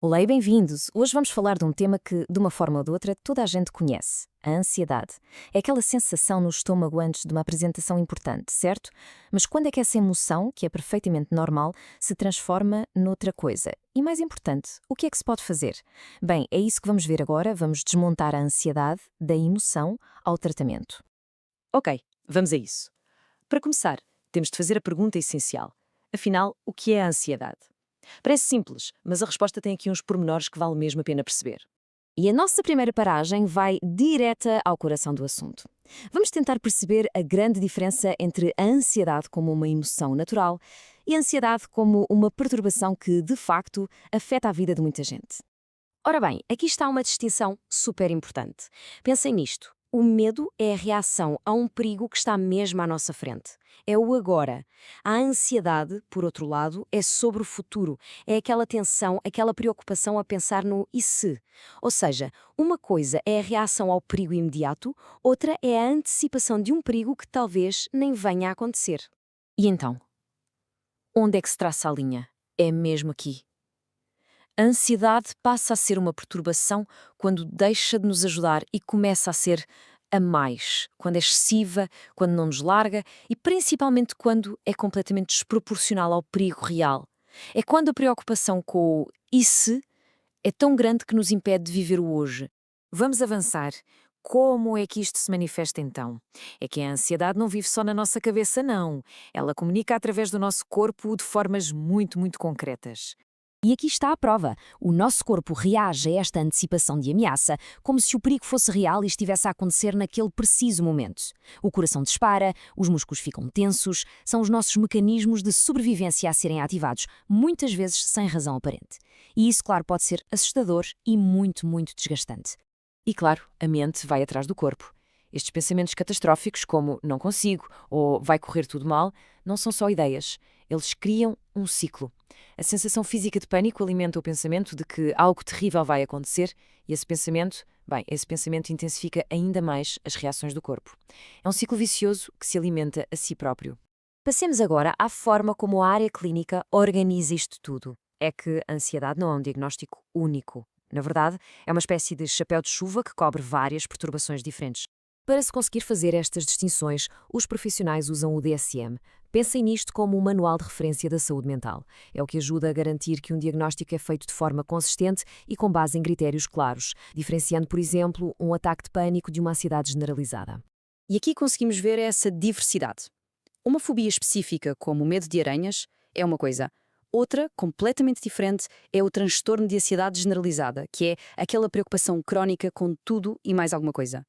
Olá e bem-vindos! Hoje vamos falar de um tema que, de uma forma ou de outra, toda a gente conhece: a ansiedade. É aquela sensação no estômago antes de uma apresentação importante, certo? Mas quando é que essa emoção, que é perfeitamente normal, se transforma noutra coisa? E mais importante, o que é que se pode fazer? Bem, é isso que vamos ver agora. Vamos desmontar a ansiedade da emoção ao tratamento. Ok, vamos a isso. Para começar, temos de fazer a pergunta essencial. Afinal, o que é a ansiedade? Parece simples, mas a resposta tem aqui uns pormenores que vale mesmo a pena perceber. E a nossa primeira paragem vai direta ao coração do assunto. Vamos tentar perceber a grande diferença entre a ansiedade como uma emoção natural e a ansiedade como uma perturbação que, de facto, afeta a vida de muita gente. Ora bem, aqui está uma distinção super importante. Pensem nisto. O medo é a reação a um perigo que está mesmo à nossa frente. É o agora. A ansiedade, por outro lado, é sobre o futuro. É aquela tensão, aquela preocupação a pensar no e se. Ou seja, uma coisa é a reação ao perigo imediato, outra é a antecipação de um perigo que talvez nem venha a acontecer. E então? Onde é que se traça a linha? É mesmo aqui. A ansiedade passa a ser uma perturbação quando deixa de nos ajudar e começa a ser a mais, quando é excessiva, quando não nos larga e principalmente quando é completamente desproporcional ao perigo real. É quando a preocupação com o e se é tão grande que nos impede de viver o hoje. Vamos avançar. Como é que isto se manifesta então? É que a ansiedade não vive só na nossa cabeça, não. Ela comunica através do nosso corpo de formas muito concretas. E aqui está a prova. O nosso corpo reage a esta antecipação de ameaça como se o perigo fosse real e estivesse a acontecer naquele preciso momento. O coração dispara, os músculos ficam tensos, são os nossos mecanismos de sobrevivência a serem ativados, muitas vezes sem razão aparente. E isso, claro, pode ser assustador e muito desgastante. E claro, a mente vai atrás do corpo. Estes pensamentos catastróficos, como não consigo ou vai correr tudo mal, não são só ideias. Eles criam um ciclo. A sensação física de pânico alimenta o pensamento de que algo terrível vai acontecer e esse pensamento intensifica ainda mais as reações do corpo. É um ciclo vicioso que se alimenta a si próprio. Passemos agora à forma como a área clínica organiza isto tudo. É que a ansiedade não é um diagnóstico único. Na verdade, é uma espécie de chapéu de chuva que cobre várias perturbações diferentes. Para se conseguir fazer estas distinções, os profissionais usam o DSM. Pensem nisto como um manual de referência da saúde mental. É o que ajuda a garantir que um diagnóstico é feito de forma consistente e com base em critérios claros, diferenciando, por exemplo, um ataque de pânico de uma ansiedade generalizada. E aqui conseguimos ver essa diversidade. Uma fobia específica, como o medo de aranhas, é uma coisa. Outra, completamente diferente, é o transtorno de ansiedade generalizada, que é aquela preocupação crónica com tudo e mais alguma coisa.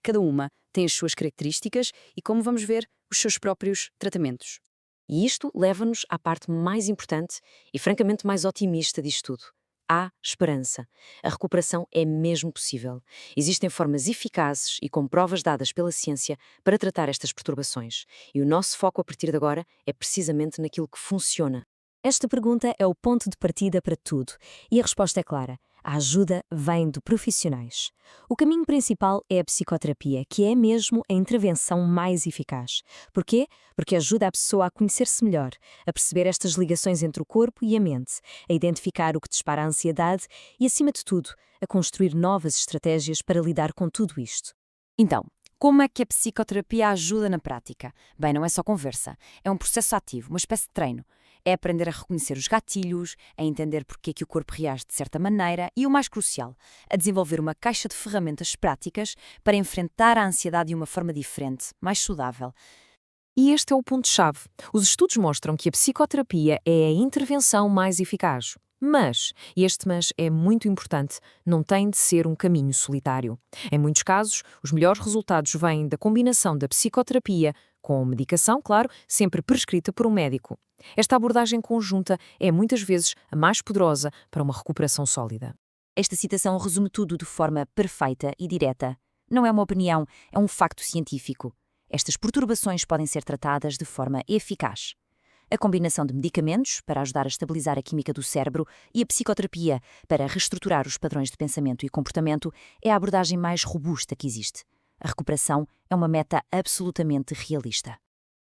Cada uma tem as suas características e, como vamos ver, os seus próprios tratamentos. E isto leva-nos à parte mais importante e, francamente, mais otimista disto tudo. Há esperança. A recuperação é mesmo possível. Existem formas eficazes e com provas dadas pela ciência para tratar estas perturbações. E o nosso foco a partir de agora é precisamente naquilo que funciona. Esta pergunta é o ponto de partida para tudo, e a resposta é clara. A ajuda vem de profissionais. O caminho principal é a psicoterapia, que é mesmo a intervenção mais eficaz. Porquê? Porque ajuda a pessoa a conhecer-se melhor, a perceber estas ligações entre o corpo e a mente, a identificar o que dispara a ansiedade e, acima de tudo, a construir novas estratégias para lidar com tudo isto. Então, como é que a psicoterapia ajuda na prática? Bem, não é só conversa. É um processo ativo, uma espécie de treino. É aprender a reconhecer os gatilhos, a entender porque é que o corpo reage de certa maneira e, o mais crucial, a desenvolver uma caixa de ferramentas práticas para enfrentar a ansiedade de uma forma diferente, mais saudável. E este é o ponto-chave. Os estudos mostram que a psicoterapia é a intervenção mais eficaz. Mas, e este mas é muito importante, não tem de ser um caminho solitário. Em muitos casos, os melhores resultados vêm da combinação da psicoterapia com medicação, claro, sempre prescrita por um médico. Esta abordagem conjunta é muitas vezes a mais poderosa para uma recuperação sólida. Esta citação resume tudo de forma perfeita e direta. Não é uma opinião, é um facto científico. Estas perturbações podem ser tratadas de forma eficaz. A combinação de medicamentos, para ajudar a estabilizar a química do cérebro, e a psicoterapia, para reestruturar os padrões de pensamento e comportamento, é a abordagem mais robusta que existe. A recuperação é uma meta absolutamente realista.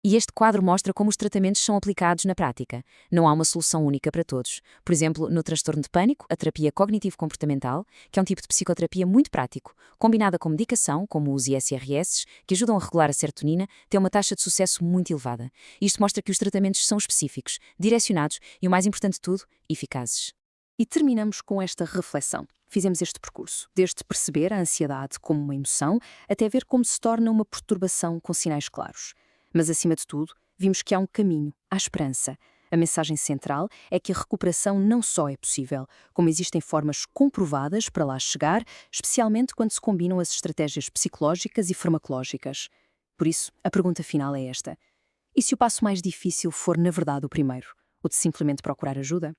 E este quadro mostra como os tratamentos são aplicados na prática. Não há uma solução única para todos. Por exemplo, no transtorno de pânico, a terapia cognitivo-comportamental, que é um tipo de psicoterapia muito prático, combinada com medicação, como os ISRS, que ajudam a regular a serotonina, tem uma taxa de sucesso muito elevada. Isto mostra que os tratamentos são específicos, direcionados e, o mais importante de tudo, eficazes. E terminamos com esta reflexão. Fizemos este percurso, desde perceber a ansiedade como uma emoção, até ver como se torna uma perturbação com sinais claros. Mas, acima de tudo, vimos que há um caminho, há esperança. A mensagem central é que a recuperação não só é possível, como existem formas comprovadas para lá chegar, especialmente quando se combinam as estratégias psicológicas e farmacológicas. Por isso, a pergunta final é esta: e se o passo mais difícil for, na verdade, o primeiro, o de simplesmente procurar ajuda?